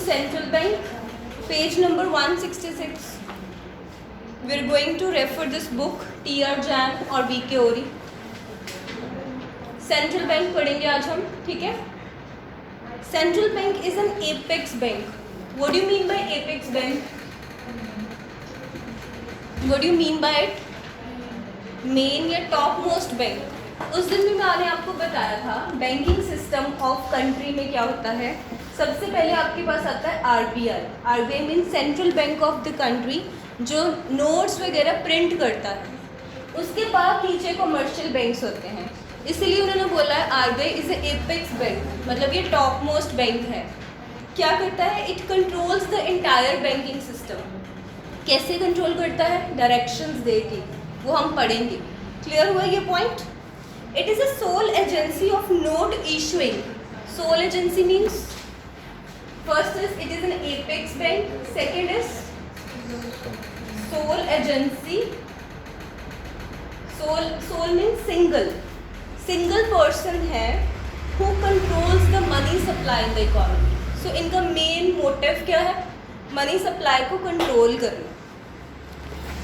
Central Bank, page number 166. We're going to refer this book T.R. Jan और V.K. Ori. Central bank पढ़ेंगे आज हम, ठीक है. Central bank is an apex bank. What do you mean by apex bank? What do you mean by it? Main या top most bank. उस दिन भी मैंने आपको बताया था बैंकिंग सिस्टम ऑफ कंट्री में क्या होता है. सबसे पहले आपके पास आता है RBI. RBI mean central bank of the country, जो नोट्स वगैरह प्रिंट करता है. उसके बाद नीचे कमर्शियल बैंक्स होते हैं. इसलिए उन्होंने बोला है RBI is a apex bank, मतलब ये टॉप मोस्ट बैंक है. क्या करता है? It controls the entire banking system. कैसे कंट्रोल करता है? डायरेक्शंस दे के, वो हम पढ़ेंगे. क्लियर हुआ ये point? It is a sole agency of note issuing. Sole agency means first is it is an apex bank, second is sole agency. Sole means single person है who controls the money supply in the economy. So इनका main motive क्या है? Money supply को control करना.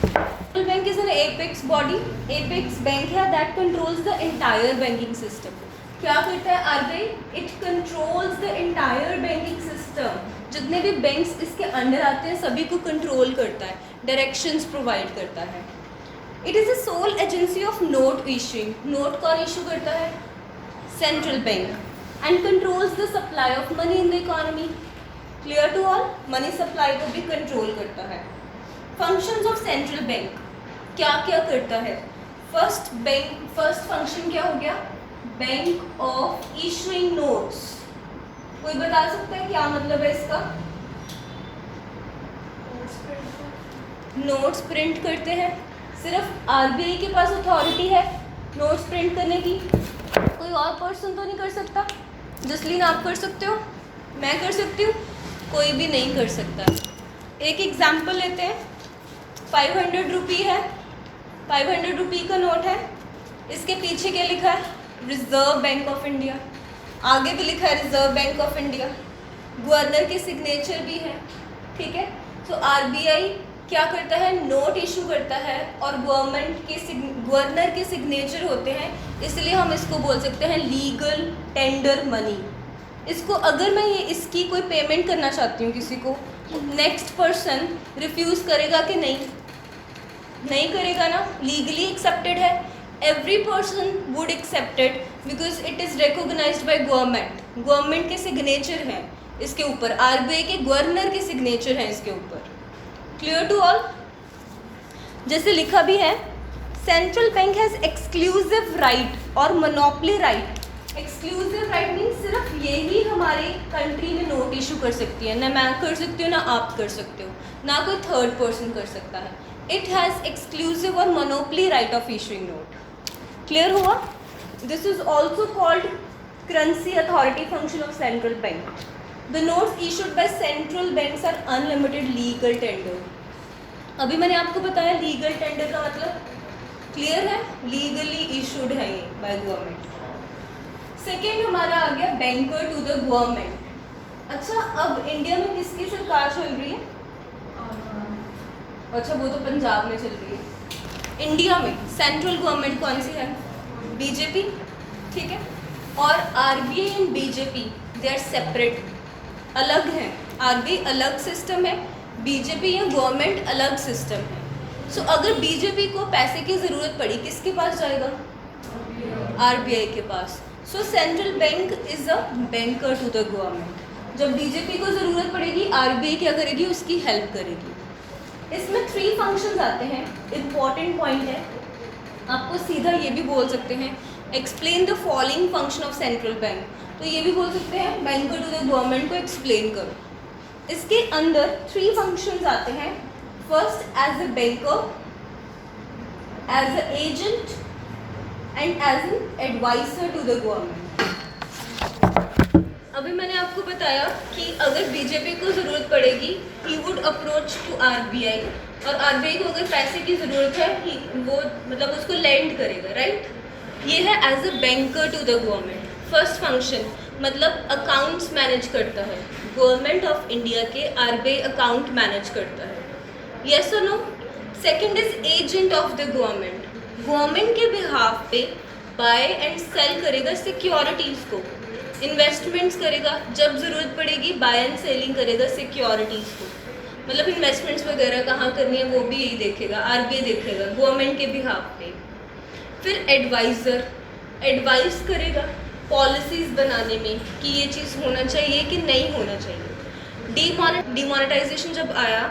Central bank is an apex body. Apex bank है that controls the entire banking system. क्या करता है RBI? It controls the entire banking system. जितने भी बैंक्स इसके अंडर आते हैं सभी को कंट्रोल करता है, डायरेक्शंस प्रोवाइड करता है. It is a sole agency of note issuing. Note कौन इशू करता है? Central bank. And controls the supply of money in the economy. Clear to all? Money supply को भी कंट्रोल करता है. फंक्शंस ऑफ सेंट्रल बैंक क्या क्या करता है? फर्स्ट फंक्शन क्या हो गया? Bank of issuing notes. कोई बता सकता है क्या मतलब है इसका? नोट्स प्रिंट करते हैं. सिर्फ आरबीआई के पास अथॉरिटी है नोट्स प्रिंट करने की? कोई और पर्सन तो नहीं कर सकता? जसलीन आप कर सकते हो? मैं कर सकती हूँ? कोई भी नहीं कर सकता. एक एग्जाम्पल लेते हैं. 500 रुपी है. 500 रुपी का नोट है. इसके पीछे क्या लिखा है? Reserve bank of India. आगे भी लिखा है reserve bank of India. Governor के सिग्नेचर भी है, ठीक है. तो आरबीआई क्या करता है? नोट इशू करता है और गवर्नर के सिग्नेचर होते हैं, इसलिए हम इसको बोल सकते हैं लीगल टेंडर मनी. इसको अगर मैं इसकी कोई पेमेंट करना चाहती हूँ किसी को, नेक्स्ट पर्सन रिफ्यूज़ करेगा कि नहीं करेगा ना? लीगली एक्सेप्टेड है. Every person would accept it because it is recognized by government. Government के सिग्नेचर हैं इसके ऊपर, आरबीआई के गवर्नर के सिग्नेचर हैं इसके ऊपर. Clear to all? जैसे लिखा भी है, central bank has exclusive right और monopoly right. Exclusive right means सिर्फ यही हमारे कंट्री में नोट इशू कर सकती है. ना मैं कर सकती हूँ, ना आप कर सकते हो, ना कोई थर्ड पर्सन कर सकता है. इट हैज़ एक्सक्लूसिव और monopoly right of issuing note. Clear हुआ? This is also called currency authority function of central bank. The notes issued by central banks are unlimited legal tender. अभी मैंने आपको बताया legal tender का मतलब. Clear है? Legally issued है ये बाय गवर्नमेंट. सेकेंड हमारा आ गया बैंकर टू द गवर्नमेंट. अच्छा, अब इंडिया में किसकी सरकार चल रही है? अच्छा, वो तो पंजाब में चल रही है. इंडिया में सेंट्रल गवर्नमेंट कौन सी है? बीजेपी, ठीक है. और RBI and BJP they are separate, अलग हैं. आरबीआई अलग सिस्टम है, बीजेपी या गवर्नमेंट अलग सिस्टम है. सो अगर बीजेपी को पैसे की ज़रूरत पड़ी, किसके पास जाएगा? आरबीआई के पास. So central bank is a banker to the government. जब बीजेपी को ज़रूरत पड़ेगी, आरबीआई क्या करेगी? उसकी हेल्प करेगी. इसमें 3 फंक्शंस आते हैं. इम्पॉर्टेंट पॉइंट है, आपको सीधा ये भी बोल सकते हैं explain the following function of central bank. तो ये भी बोल सकते हैं बैंकर टू द गवर्नमेंट को एक्सप्लेन करो. इसके अंदर 3 फंक्शंस आते हैं. First as a banker, as a agent and as an adviser to the government. अभी मैंने आपको बताया कि अगर बीजेपी को ज़रूरत पड़ेगी, he would approach to RBI, और आरबीआई को अगर पैसे की ज़रूरत है वो मतलब उसको लेंड करेगा, राइट. ये है as a banker to the government. First function मतलब अकाउंट्स मैनेज करता है. गवर्नमेंट ऑफ इंडिया के आरबीआई अकाउंट मैनेज करता है, यस और no? Second is agent of the government के बिहाफ पे बाय एंड सेल करेगा सिक्योरिटीज़ को, इन्वेस्टमेंट्स करेगा, जब ज़रूरत पड़ेगी बाय एंड सेलिंग करेगा सिक्योरिटीज़ को, मतलब इन्वेस्टमेंट्स वगैरह कहाँ करनी है वो भी यही देखेगा, आरबीआई देखेगा गवर्नमेंट के बिहाफ पे। फिर एडवाइज़र एडवाइस करेगा पॉलिसीज़ बनाने में कि ये चीज़ होना चाहिए कि नहीं होना चाहिए। डिमोनेटाइजेशन जब आया,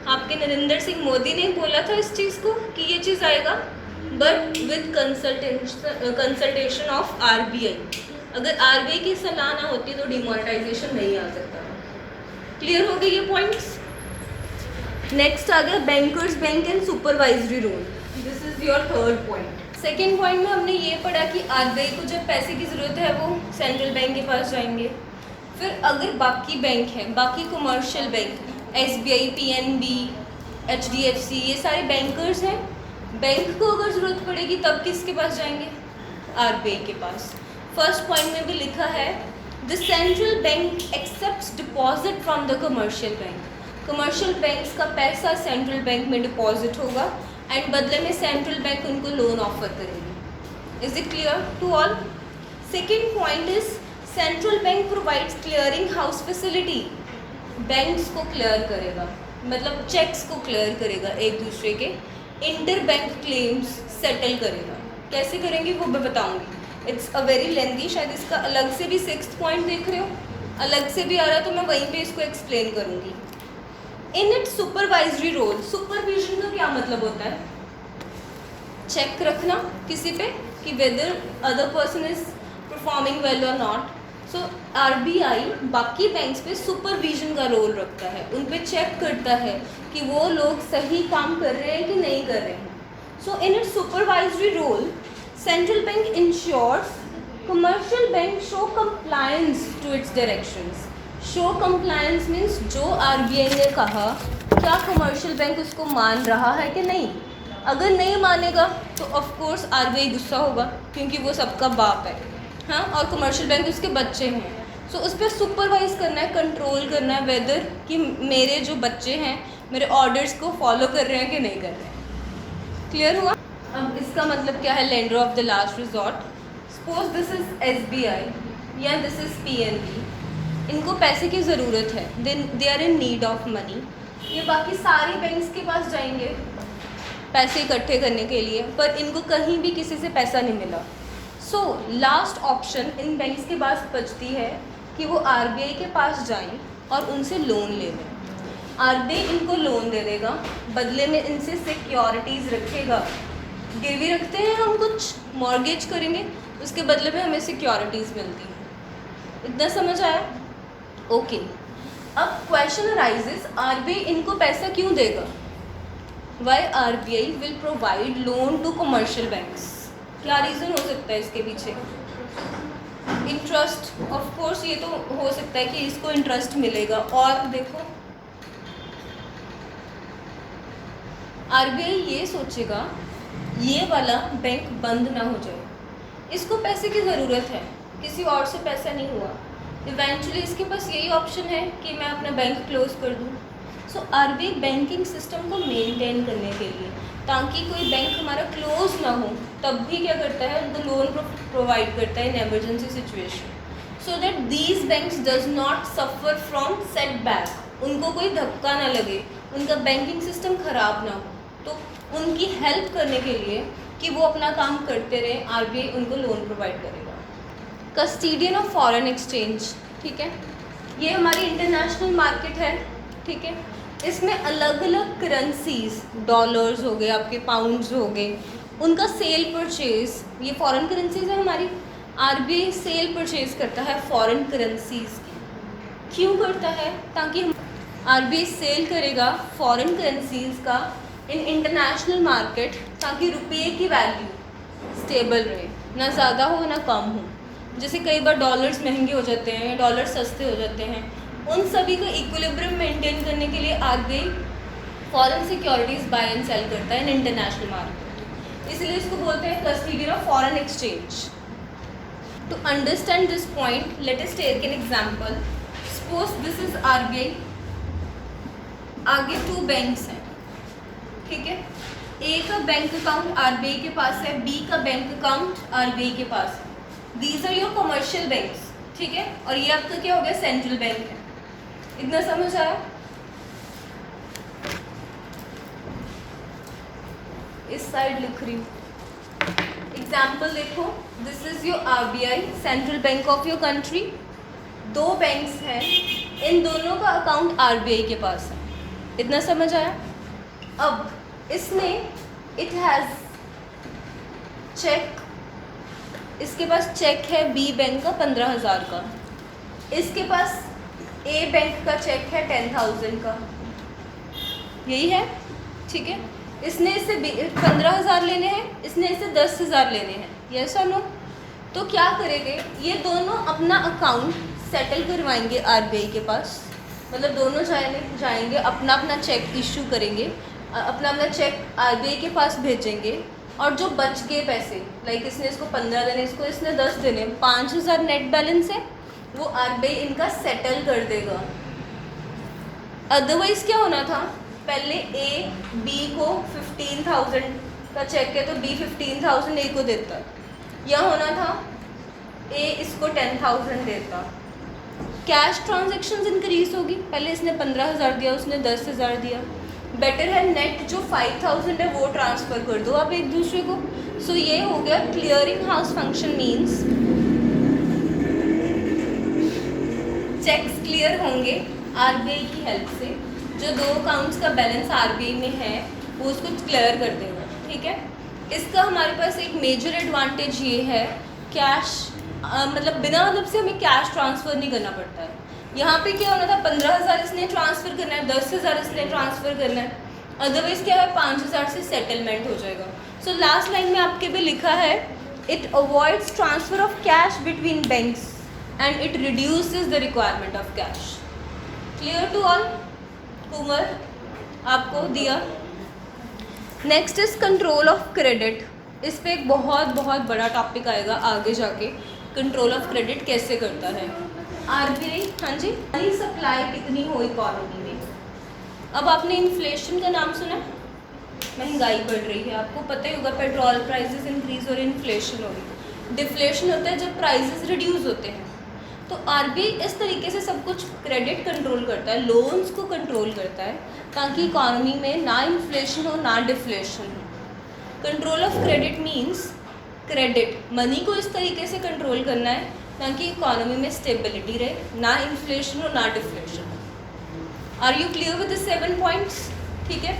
आपके नरेंद्र सिंह मोदी ने बोला था इस चीज़ को कि ये चीज़ आएगा, but with consultation of RBI. अगर आरबीआई की सलाह ना होती तो डिमोनेटाइजेशन नहीं आ सकता। क्लियर हो गए ये पॉइंट्स? नेक्स्ट आ गया bankers bank and supervisory role. This is your third point. Second point में हमने ये पढ़ा कि आरबीआई को जब पैसे की ज़रूरत है वो सेंट्रल बैंक के पास जाएंगे। फिर अगर बाकी बैंक हैं, बाकी commercial bank, SBI, PNB, HDFC, ये सारे बैंकर्स हैं, बैंक को अगर ज़रूरत पड़ेगी तब किसके पास जाएंगे? आरबीआई के पास। फर्स्ट पॉइंट में भी लिखा है the central bank accepts deposit from the commercial bank. Commercial banks का पैसा सेंट्रल बैंक में डिपॉजिट होगा एंड बदले में सेंट्रल बैंक उनको लोन ऑफर करेगी। Is it clear to all? Second point is central bank provides clearing house facility. Banks को clear करेगा, मतलब चेक्स को क्लियर करेगा एक दूसरे के, इंटर बैंक क्लेम्स सेटल करेगा। कैसे करेंगे वो मैं बताऊंगी। इट्स अ वेरी लेंथी, शायद इसका अलग से भी सिक्स्थ पॉइंट देख रहे हो, अलग से भी आ रहा है तो मैं वहीं पे इसको एक्सप्लेन करूंगी। In it supervisory role, supervision का क्या मतलब होता है? चेक रखना किसी पे कि whether other person is performing well और नॉट। सो आरबीआई बाकी बैंक्स पे सुपरविजन का रोल रखता है, उन पे चेक करता है कि वो लोग सही काम कर रहे हैं कि नहीं कर रहे हैं। So in it supervisory role central bank ensures commercial bank show compliance to its directions. Show compliance means जो आरबीआई ने कहा क्या कमर्शियल बैंक उसको मान रहा है कि नहीं। अगर नहीं मानेगा तो ऑफ कोर्स आरबीआई गुस्सा होगा क्योंकि वो सबका बाप है, हाँ, और कमर्शियल बैंक उसके बच्चे हैं। सो उस पर सुपरवाइज करना है, कंट्रोल करना है वेदर कि मेरे जो बच्चे हैं मेरे ऑर्डर्स को फॉलो कर रहे हैं कि नहीं कर रहे हैं। क्लियर हुआ? अब इसका मतलब क्या है? Lender of the last resort. Suppose this is SBI या दिस इज पीएनबी, इनको पैसे की ज़रूरत है, they are in need of money. ये बाकी सारे बैंक्स के पास जाएंगे पैसे इकट्ठे करने के लिए, पर इनको कहीं भी किसी से पैसा नहीं मिला। So last option in banks के पास बचती है कि वो आरबीआई के पास जाएं और उनसे लोन ले लें। आरबीआई इनको लोन दे देगा, बदले में इनसे सिक्योरिटीज़ रखेगा। गिरवी रखते हैं हम कुछ, मॉर्गेज करेंगे, उसके बदले में हमें सिक्योरिटीज़ मिलती है। इतना समझ आया? ओके। अब क्वेश्चन अराइजेस, आरबीआई इनको पैसा क्यों देगा? Why RBI will provide loan to commercial banks? क्या रीज़न हो सकता है इसके पीछे? इंटरेस्ट, ऑफ कोर्स ये तो हो सकता है कि इसको इंटरेस्ट मिलेगा। और देखो आरबीआई ये सोचेगा ये वाला बैंक बंद ना हो जाए, इसको पैसे की ज़रूरत है, किसी और से पैसा नहीं हुआ, इवेंचुअली इसके पास यही ऑप्शन है कि मैं अपना बैंक क्लोज कर दूँ। सो आरबीआई बैंकिंग सिस्टम को मेंटेन करने के लिए, ताकि कोई बैंक हमारा क्लोज ना हो, तब भी क्या करता है, उनको लोन प्रोवाइड करता है in emergency situation, so that these banks does not suffer from setback, उनको कोई धक्का ना लगे, उनका बैंकिंग सिस्टम ख़राब ना हो। तो उनकी हेल्प करने के लिए कि वो अपना काम करते रहे, आरबीआई उनको लोन प्रोवाइड करेगा। कस्टोडियन ऑफ फॉरेन एक्सचेंज, ठीक है, ये हमारी इंटरनेशनल मार्केट है, ठीक है, इसमें अलग अलग करेंसीज, डॉलर्स हो गए, आपके पाउंड्स हो गए, उनका सेल परचेज, ये फॉरेन करेंसीज है हमारी। आरबीआई सेल परचेज करता है फॉरेन करेंसीज की। क्यों करता है? ताकि हम आरबीआई सेल करेगा फॉरेन करेंसीज का इन इंटरनेशनल मार्केट, ताकि रुपये की वैल्यू स्टेबल रहे, ना ज़्यादा हो ना कम हो। जैसे कई बार डॉलर्स महंगे हो जाते हैं या डॉलर सस्ते हो जाते हैं, उन सभी का इक्विलिब्रियम मेंटेन करने के लिए RBI foreign securities buy and sell करता है इन इंटरनेशनल मार्केट, इसलिए इसको बोलते हैं custodian of foreign exchange. To understand this point let us take an example. Suppose this is RBI, आगे 2 बैंक्स हैं, ठीक है। ए का बैंक अकाउंट आरबीआई के पास है, बी का बैंक अकाउंट आरबीआई के पास है। These are your commercial banks, ठीक है। और ये आपका क्या हो गया, सेंट्रल बैंक है। इतना समझ आया? इस साइड लिख रही हूँ। एग्जाम्पल देखो, this is your RBI, central bank of your country. 2 banks हैं, इन दोनों का अकाउंट आरबीआई के पास है। इतना समझ आया? अब इसने इट हैज़ चेक, इसके पास चेक है बी बैंक का 15,000 का, इसके पास ए बैंक का चेक है 10,000 का, यही है, ठीक है। इसने इससे 15,000 लेने हैं, इसने इससे 10,000 लेने हैं, यस और नो? तो क्या करेंगे, ये दोनों अपना अकाउंट सेटल करवाएंगे आरबीआई के पास, मतलब दोनों जाएंगे अपना अपना चेक इशू करेंगे, अपना अपना चेक आरबीआई के पास भेजेंगे, और जो बच गए पैसे, लाइक इसने इसको 15 देने, इसने 10 देने, 5,000 नेट बैलेंस है, वो आरबीआई इनका सेटल कर देगा। अदरवाइज क्या होना था, पहले ए बी को 15,000 का चेक है तो बी 15,000 ए को देता, या होना था ए इसको 10,000 देता। कैश ट्रांजैक्शंस इंक्रीज होगी, पहले इसने 15,000 दिया, उसने 10,000 दिया। बेटर है नेट जो 5,000 है वो ट्रांसफ़र कर दो आप एक दूसरे को। सो ये हो गया clearing house function means cheques clear होंगे आरबीआई की हेल्प से। जो 2 अकाउंट्स का बैलेंस आरबीआई में है वो उसको क्लियर कर देगा, ठीक है। इसका हमारे पास एक मेजर एडवांटेज ये है, कैश मतलब बिना मतलब से हमें कैश ट्रांसफ़र नहीं करना पड़ता है। यहाँ पे क्या होना था, 15,000 इसने ट्रांसफ़र करना है, 10,000 इसने ट्रांसफ़र करना है, अदरवाइज़ क्या है 5,000 से सेटलमेंट हो जाएगा। सो लास्ट लाइन में आपके भी लिखा है, it avoids transfer of cash between banks and it reduces the requirement of cash. Clear to all? Kumar आपको दिया। Next is control of credit. इस पे एक बहुत बड़ा टॉपिक आएगा आगे जाके, कंट्रोल ऑफ क्रेडिट कैसे करता है आरबीआई। हाँ जी, मनी सप्लाई कितनी हो इकोनॉमी में। अब आपने इन्फ्लेशन का नाम सुना, महंगाई बढ़ रही है, आपको पता ही होगा पेट्रोल प्राइसेस इंक्रीज हो रही, इन्फ्लेशन हो रही। डिफ्लेशन होता है जब प्राइसेस रिड्यूस होते हैं। तो आरबीआई इस तरीके से सब कुछ क्रेडिट कंट्रोल करता है, लोन्स को कंट्रोल करता है, ताकि इकोनॉमी में ना इन्फ्लेशन हो ना डिफ्लेशन हो। Control of credit means credit money को इस तरीके से कंट्रोल करना है ताकि इकोनॉमी में स्टेबिलिटी रहे, ना इन्फ्लेशन हो ना डिफ्लेशन हो। Are you clear with the 7 points? ठीक है।